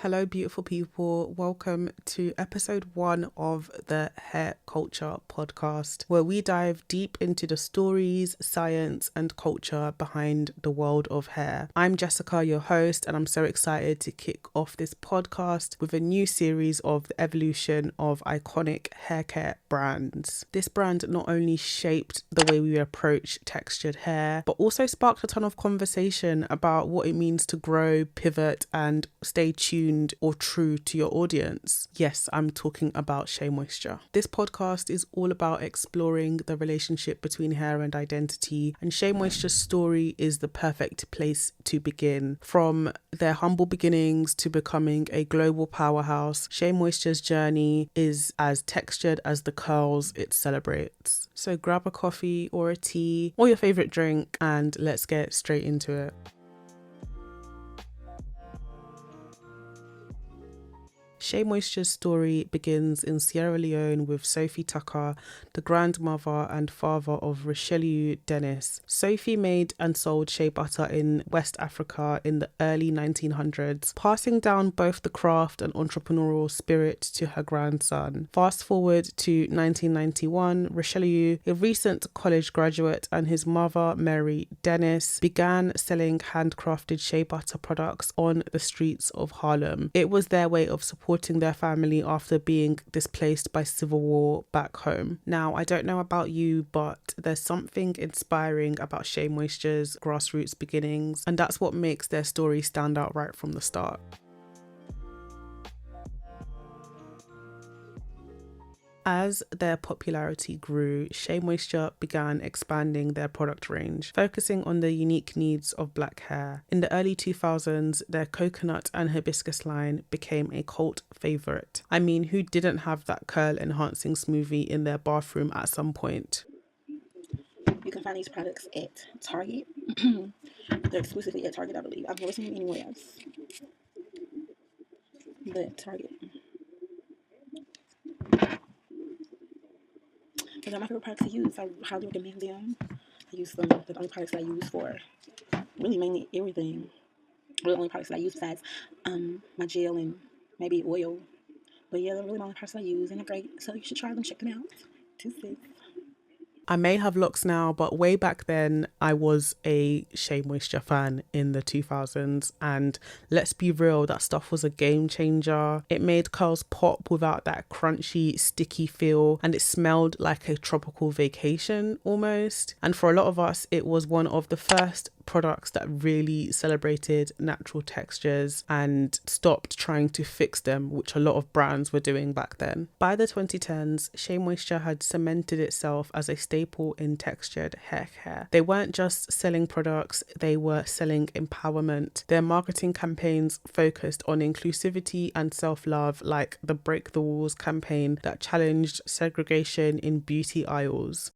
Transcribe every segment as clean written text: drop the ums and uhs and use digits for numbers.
Hello, beautiful people. Welcome to episode 1 of the Hair Culture podcast, where we dive deep into the stories, science, and culture behind the world of hair. I'm Jessica, your host, and I'm so excited to kick off this podcast with a new series of the evolution of iconic haircare brands. This brand not only shaped the way we approach textured hair, but also sparked a ton of conversation about what it means to grow, pivot, and stay tuned or true to your audience. Yes, I'm talking about Shea Moisture. This podcast is all about exploring the relationship between hair and identity, and Shea Moisture's story is the perfect place to begin. From their humble beginnings to becoming a global powerhouse, Shea Moisture's journey is as textured as the curls it celebrates. So grab a coffee or a tea or your favorite drink and let's get straight into it. Shea Moisture's story begins in Sierra Leone with Sophie Tucker, the grandmother and father of Richelieu Dennis. Sophie made and sold shea butter in West Africa in the early 1900s, passing down both the craft and entrepreneurial spirit to her grandson. Fast forward to 1991, Richelieu, a recent college graduate, and his mother, Mary Dennis, began selling handcrafted shea butter products on the streets of Harlem. It was their way of supporting their family after being displaced by civil war back home. Now, I don't know about you, but there's something inspiring about Shea Moisture's grassroots beginnings, and that's what makes their story stand out right from the start. As their popularity grew, Shea Moisture began expanding their product range, focusing on the unique needs of black hair. In the early 2000s, their coconut and hibiscus line became a cult favorite. I mean, who didn't have that curl-enhancing smoothie in their bathroom at some point? You can find these products at Target. They're exclusively at Target, I believe. I've never seen them anywhere else. But Target. Those are my favorite products to use. I highly recommend them. I use them. They're the only products that I use for really mainly everything. They're the only products that I use besides my gel and maybe oil. But yeah, they're really the only products I use, and they're great. So you should try them, check them out. Too safe. I may have locks now, but way back then I was a Shea Moisture fan in the 2000s, and let's be real, that stuff was a game changer. It made curls pop without that crunchy, sticky feel, and it smelled like a tropical vacation almost. And for a lot of us, it was one of the first products that really celebrated natural textures and stopped trying to fix them, which a lot of brands were doing back then. By the 2010s, Shea Moisture had cemented itself as a staple in textured hair care. They weren't just selling products, they were selling empowerment. Their marketing campaigns focused on inclusivity and self-love, like the Break the Walls campaign that challenged segregation in beauty aisles.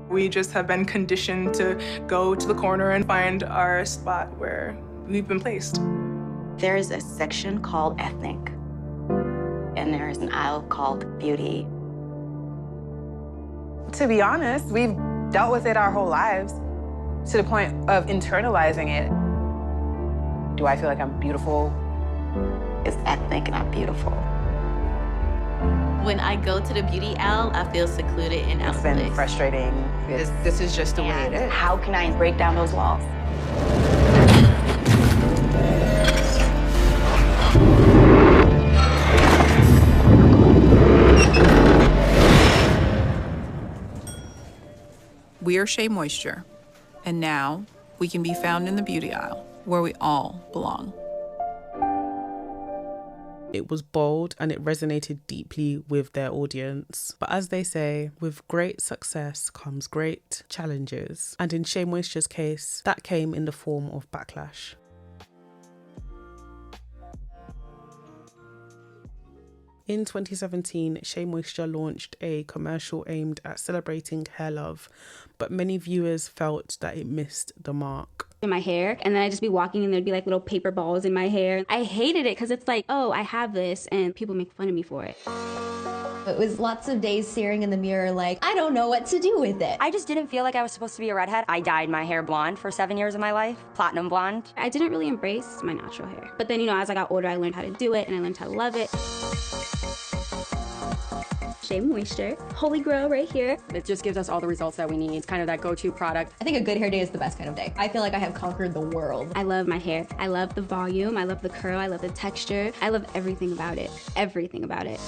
We just have been conditioned to go to the corner and find our spot where we've been placed. There is a section called ethnic, and there is an aisle called beauty. To be honest, we've dealt with it our whole lives to the point of internalizing it. Do I feel like I'm beautiful? It's ethnic, not beautiful. When I go to the beauty aisle, I feel secluded and out It's of been place. frustrating. This is just the way it is. How can I break down those walls? We are Shea Moisture, and now we can be found in the beauty aisle, where we all belong. It was bold and it resonated deeply with their audience. But as they say, with great success comes great challenges. And in Shea Moisture's case, that came in the form of backlash. In 2017, Shea Moisture launched a commercial aimed at celebrating hair love, but many viewers felt that it missed the mark. In my hair, and then I'd just be walking and there'd be like little paper balls in my hair. I hated it because it's like, oh, I have this, and people make fun of me for it. It was lots of days staring in the mirror like, I don't know what to do with it. I just didn't feel like I was supposed to be a redhead. I dyed my hair blonde for 7 years of my life, platinum blonde. I didn't really embrace my natural hair. But then, as I got older, I learned how to do it and I learned how to love it. Shea Moisture, holy grail right here. It just gives us all the results that we need. It's kind of that go-to product. I think a good hair day is the best kind of day. I feel like I have conquered the world. I love my hair. I love the volume. I love the curl. I love the texture. I love everything about it. Everything about it.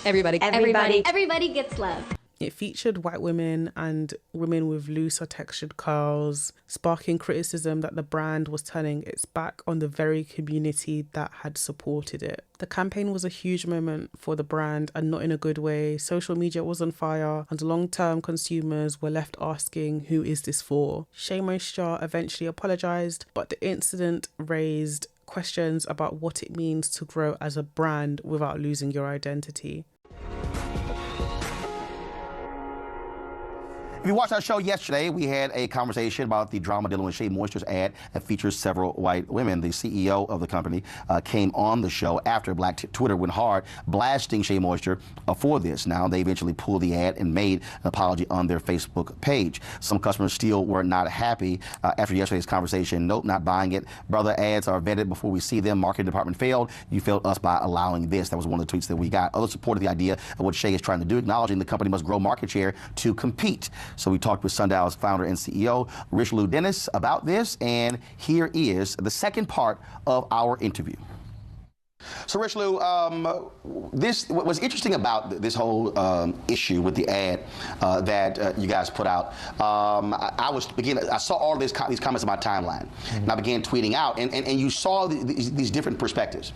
Everybody gets love. It featured white women and women with looser textured curls, sparking criticism that the brand was turning its back on the very community that had supported it. The campaign was a huge moment for the brand, and not in a good way. Social media was on fire and long-term consumers were left asking, who is this for? Shea Moisture eventually apologised, but the incident raised questions about what it means to grow as a brand without losing your identity. If you watched our show yesterday, we had a conversation about the drama dealing with Shea Moisture's ad that features several white women. The CEO of the company came on the show after Black Twitter went hard, blasting Shea Moisture for this. Now, they eventually pulled the ad and made an apology on their Facebook page. Some customers still were not happy after yesterday's conversation. Nope, not buying it. Brother, ads are vetted before we see them. Marketing department failed. You failed us by allowing this. That was one of the tweets that we got. Others supported the idea of what Shea is trying to do, acknowledging the company must grow market share to compete. So we talked with Sundial's founder and CEO, Richelieu Dennis, about this, and here is the second part of our interview. So Richelieu, what was interesting about this whole issue with the ad that you guys put out, I saw all these comments on my timeline, and I began tweeting out, and you saw these different perspectives.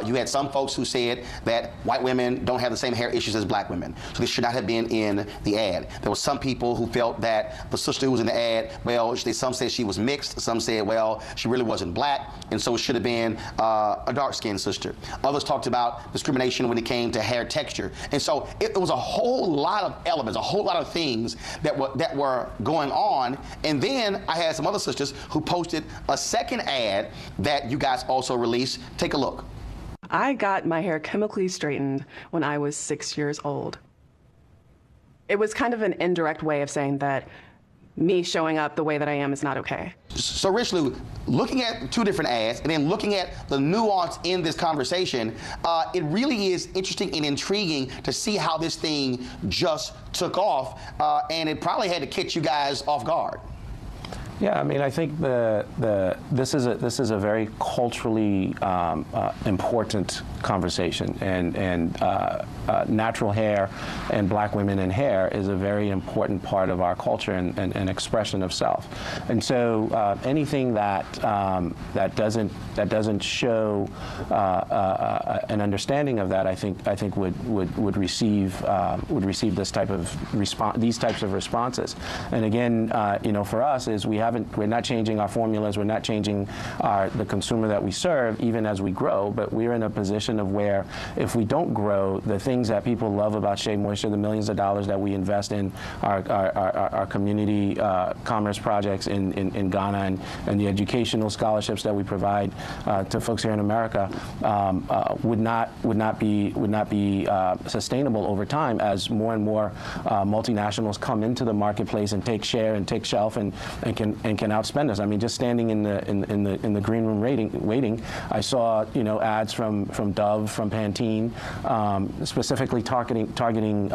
You had some folks who said that white women don't have the same hair issues as black women, so this should not have been in the ad. There were some people who felt that the sister who was in the ad, well, some said she was mixed, some said, well, she really wasn't black, and so it should have been a dark-skinned sister. Others talked about discrimination when it came to hair texture. And so it was a whole lot of elements, a whole lot of things that were going on. And then I had some other sisters who posted a second ad that you guys also released. Take a look. I got my hair chemically straightened when I was 6 years old. It was kind of an indirect way of saying that me showing up the way that I am is not okay. So Richelieu, looking at two different ads and then looking at the nuance in this conversation, it really is interesting and intriguing to see how this thing just took off, and it probably had to catch you guys off guard. Yeah, I mean, I think this is a very culturally important conversation, and natural hair and black women in hair is a very important part of our culture and expression of self. And so anything that doesn't show an understanding of that, I think would receive this type of these types of responses. And again, for us is we're not changing our formulas, we're not changing the consumer that we serve, even as we grow, but we're in a position of where if we don't grow, the things that people love about Shea Moisture, the millions of dollars that we invest in our community commerce projects in Ghana and the educational scholarships that we provide to folks here in America would not be sustainable over time as more and more multinationals come into the marketplace and take share and take shelf and can outspend us. I mean, just standing in the green room waiting, I saw ads from Dove, from Pantene, specifically targeting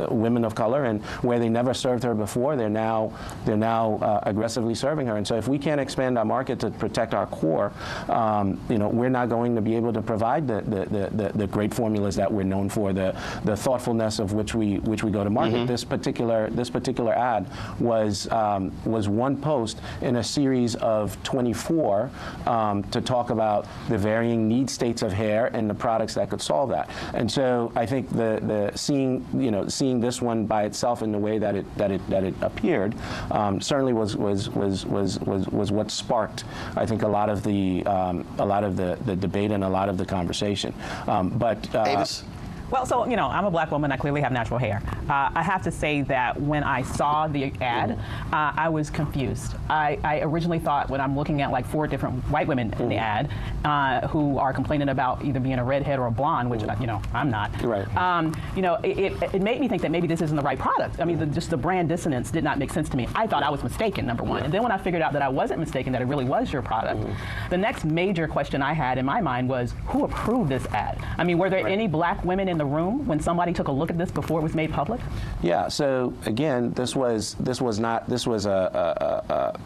women of color, and where they never served her before, they're now aggressively serving her. And so if we can't expand our market to protect our core, we're not going to be able to provide the great formulas that we're known for, the thoughtfulness of which we go to market. Mm-hmm. This particular ad was one post in a series of 24 to talk about the varying need states of hair and the products that could solve that. And so I think seeing this one by itself in the way that it appeared certainly was what sparked, I think, a lot of the debate and a lot of the conversation. Davis? Well, so, I'm a black woman. I clearly have natural hair. I have to say that when I saw the ad, I was confused. I originally thought, when I'm looking at like 4 different white women in the ad who are complaining about either being a redhead or a blonde, which, I'm not. Right. It made me think that maybe this isn't the right product. I mean, just the brand dissonance did not make sense to me. I thought I was mistaken, number one. And then when I figured out that I wasn't mistaken, that it really was your product, the next major question I had in my mind was, who approved this ad? I mean, were there any black women in the room when somebody took a look at this before it was made public? Yeah. So again, this was a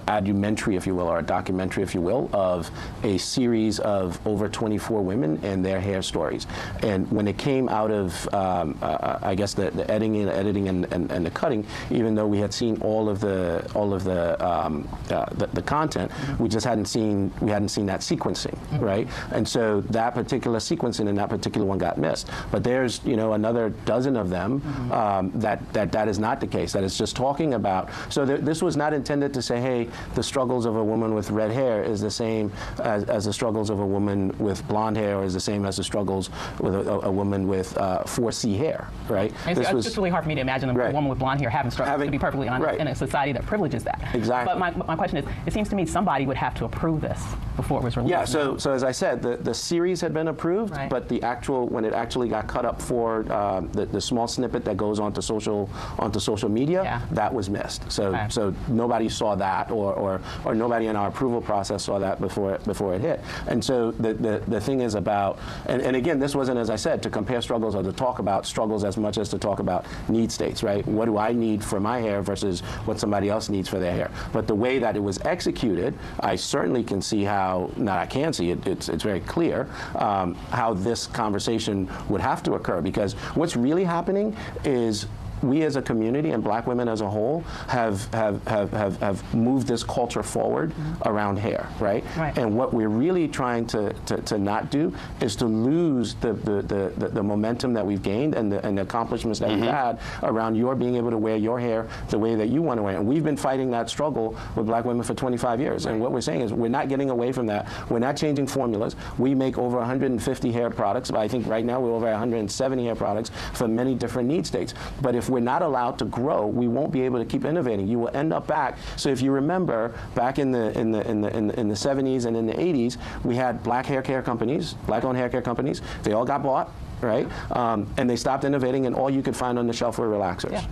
adjumentary, if you will, or a documentary, if you will, of a series of over 24 women and their hair stories. And when it came out of, I guess the editing and the cutting, even though we had seen all of the content, we just hadn't seen that sequencing, right? And so that particular sequencing and that particular one got missed. But there's another dozen of them that is not the case. That is just talking about. So this was not intended to say, hey, the struggles of a woman with red hair is the same as the struggles of a woman with blonde hair, or is the same as the struggles with a woman with 4C hair, right? It's just really hard for me to imagine a woman with blonde hair having struggles, to be perfectly honest, in a society that privileges that. Exactly. But my question is, it seems to me somebody would have to approve this before it was released. Yeah, so as I said, the series had been approved, but when it actually got cut up for the small snippet that goes onto social media, that was missed. So nobody saw that, or nobody in our approval process saw that before it hit. And so the thing is about, and again, this wasn't, as I said, to compare struggles or to talk about struggles as much as to talk about need states, right? What do I need for my hair versus what somebody else needs for their hair? But the way that it was executed, I certainly can see how, not I can see it, it's very clear how this conversation would have to occur, because what's really happening is we as a community and black women as a whole have moved this culture forward around hair, right? And what we're really trying to not do is to lose the momentum that we've gained and the accomplishments that we've had around your being able to wear your hair the way that you want to wear it. And we've been fighting that struggle with black women for 25 years. And what we're saying is we're not getting away from that. We're not changing formulas. We make over 150 hair products, but I think right now we're over 170 hair products for many different need states. But if we're not allowed to grow, we won't be able to keep innovating. You will end up back. So if you remember, back in the 70s and in the 80s, we had black hair care companies, black-owned hair care companies. They all got bought, right? And they stopped innovating, and all you could find on the shelf were relaxers. Yeah.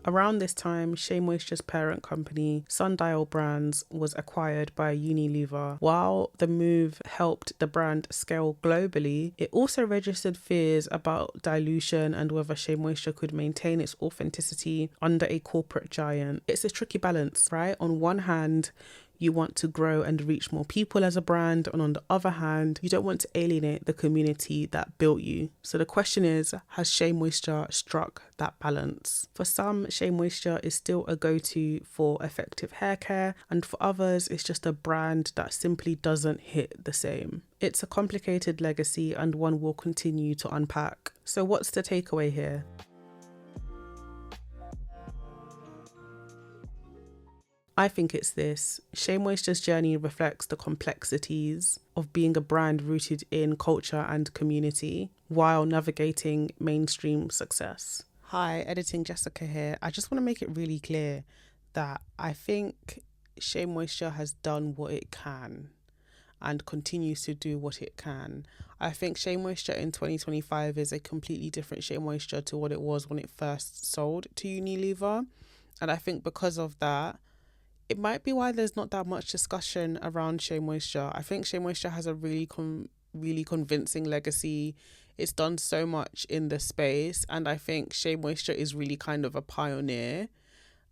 Around this time, Shea Moisture's parent company, Sundial Brands, was acquired by Unilever. While the move helped the brand scale globally, it also registered fears about dilution and whether Shea Moisture could maintain its authenticity under a corporate giant. It's a tricky balance, right? On one hand, you want to grow and reach more people as a brand, and on the other hand, you don't want to alienate the community that built you. So the question is, has Shea Moisture struck that balance? For some, Shea Moisture is still a go-to for effective hair care, and for others, it's just a brand that simply doesn't hit the same. It's a complicated legacy and one we'll continue to unpack. So what's the takeaway here? I think it's this. Shea Moisture's journey reflects the complexities of being a brand rooted in culture and community while navigating mainstream success. Hi, Editing Jessica here. I just want to make it really clear that I think Shea Moisture has done what it can and continues to do what it can. I think Shea Moisture in 2025 is a completely different Shea Moisture to what it was when it first sold to Unilever. And I think because of that, it might be why there's not that much discussion around Shea Moisture. I think Shea Moisture has a really convincing legacy. It's done so much in the space, and I think Shea Moisture is really kind of a pioneer,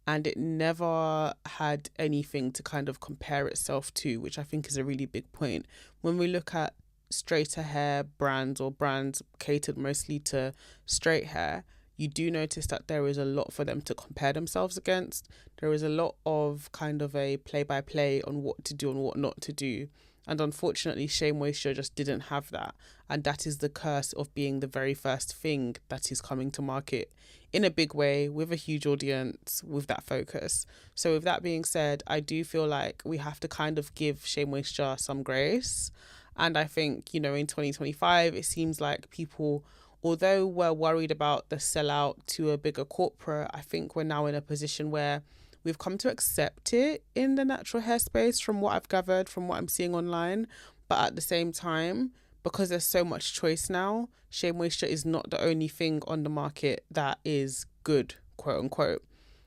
and it never had anything to kind of compare itself to, which I think is a really big point. When we look at straighter hair brands or brands catered mostly to straight hair, you do notice that there is a lot for them to compare themselves against. There is a lot of kind of a play-by-play on what to do and what not to do. And unfortunately, Shea Moisture just didn't have that. And that is the curse of being the very first thing that is coming to market in a big way, with a huge audience, with that focus. So with that being said, I do feel like we have to kind of give Shea Moisture some grace. And I think, you know, in 2025, it seems like people, although we're worried about the sellout to a bigger corporate, I think we're now in a position where we've come to accept it in the natural hair space, from what I've gathered, from what I'm seeing online. But at the same time, because there's so much choice now, Shea Moisture is not the only thing on the market that is good, quote unquote.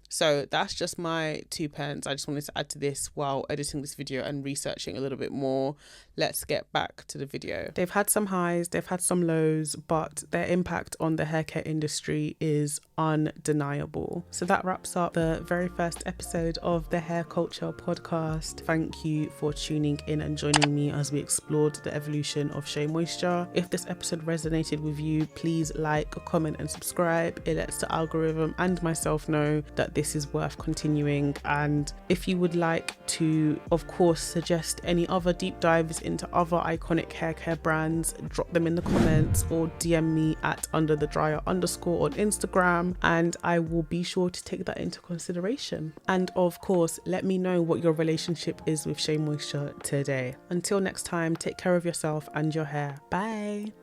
So that's just my 2 pence. I just wanted to add to this while editing this video and researching a little bit more. Let's get back to the video. They've had some highs, they've had some lows, but their impact on the haircare industry is undeniable. So that wraps up the very first episode of the Hair Culture podcast. Thank you for tuning in and joining me as we explored the evolution of Shea Moisture. If this episode resonated with you, please like, comment and subscribe. It lets the algorithm and myself know that this is worth continuing. And if you would like to, of course, suggest any other deep dives into other iconic hair care brands, drop them in the comments or DM me at @underthedryer_ on Instagram, and I will be sure to take that into consideration. And of course, let me know what your relationship is with Shea Moisture today. Until next time, take care of yourself and your hair. Bye.